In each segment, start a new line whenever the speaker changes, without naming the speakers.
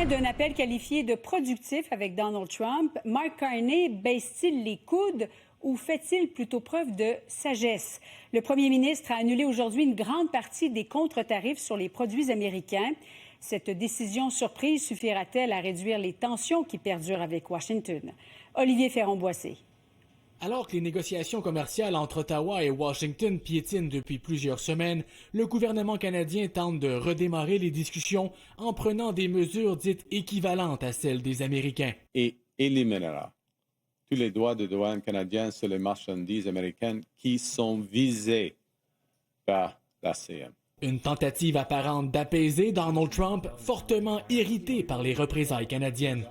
d'un appel qualifié de productif avec Donald Trump, Mark Carney baisse-t-il les coudes ou fait-il plutôt preuve de sagesse? Le premier ministre a annulé aujourd'hui une grande partie des contre-tarifs sur les produits américains. Cette décision surprise suffira-t-elle à réduire les tensions qui perdurent avec Washington? Olivier Ferron-Boissé.
Alors que les négociations commerciales entre Ottawa et Washington piétinent depuis plusieurs semaines, le gouvernement canadien tente de redémarrer les discussions en prenant des mesures dites équivalentes à celles des Américains.
Et éliminera tous les droits de douane canadiens sur les marchandises américaines qui sont visées par l'ACM.
Une tentative apparente d'apaiser Donald Trump, fortement irrité par les représailles canadiennes.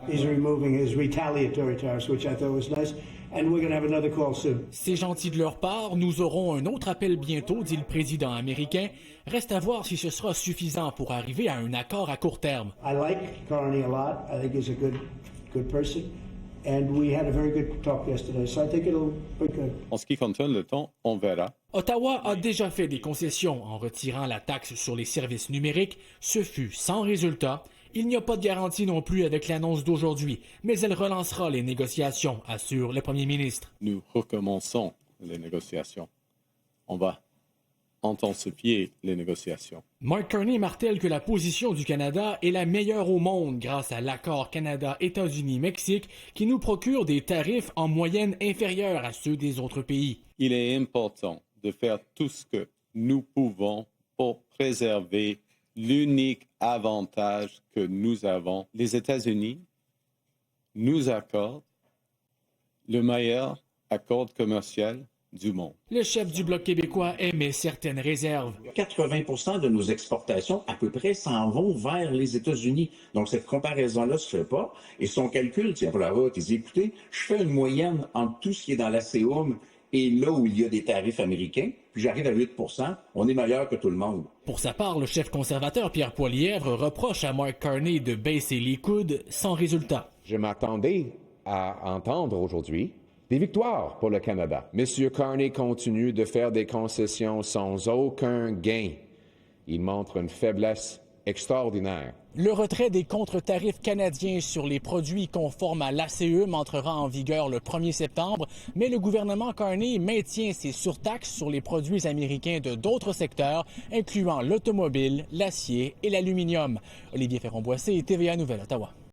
C'est gentil de leur part, nous aurons un autre appel bientôt, dit le président américain. Reste à voir si ce sera suffisant pour arriver à un accord à court terme.
En ce qui concerne le temps, on verra.
Ottawa a déjà fait des concessions en retirant la taxe sur les services numériques. Ce fut sans résultat. Il n'y a pas de garantie non plus avec l'annonce d'aujourd'hui, mais elle relancera les négociations, assure le premier ministre.
Nous recommençons les négociations. On va intensifier les négociations.
Mark Carney martèle que la position du Canada est la meilleure au monde grâce à l'accord Canada-États-Unis-Mexique qui nous procure des tarifs en moyenne inférieurs à ceux des autres pays.
Il est important de faire tout ce que nous pouvons pour préserver l'unique avantage que nous avons. Les États-Unis nous accordent le meilleur accord commercial du monde.
Le chef du Bloc québécois émet certaines réserves.
80% de nos exportations, à peu près, s'en vont vers les États-Unis. Donc, cette comparaison-là ne se fait pas. Et son calcul tient pas la route. Il dit, écoutez, je fais une moyenne entre tout ce qui est dans l'ACEUM et là où il y a des tarifs américains, puis j'arrive à 8%, on est meilleur que tout le monde.
Pour sa part, le chef conservateur Pierre Poilievre reproche à Mark Carney de baisser les coudes sans résultat.
Je m'attendais à entendre aujourd'hui des victoires pour le Canada. M. Carney continue de faire des concessions sans aucun gain. Il montre une faiblesse extraordinaire.
Le retrait des contre-tarifs canadiens sur les produits conformes à l'ACEUM entrera en vigueur le 1er septembre, mais le gouvernement Carney maintient ses surtaxes sur les produits américains de d'autres secteurs, incluant l'automobile, l'acier et l'aluminium. Olivier Ferron-Boissé, TVA Nouvelle, Ottawa.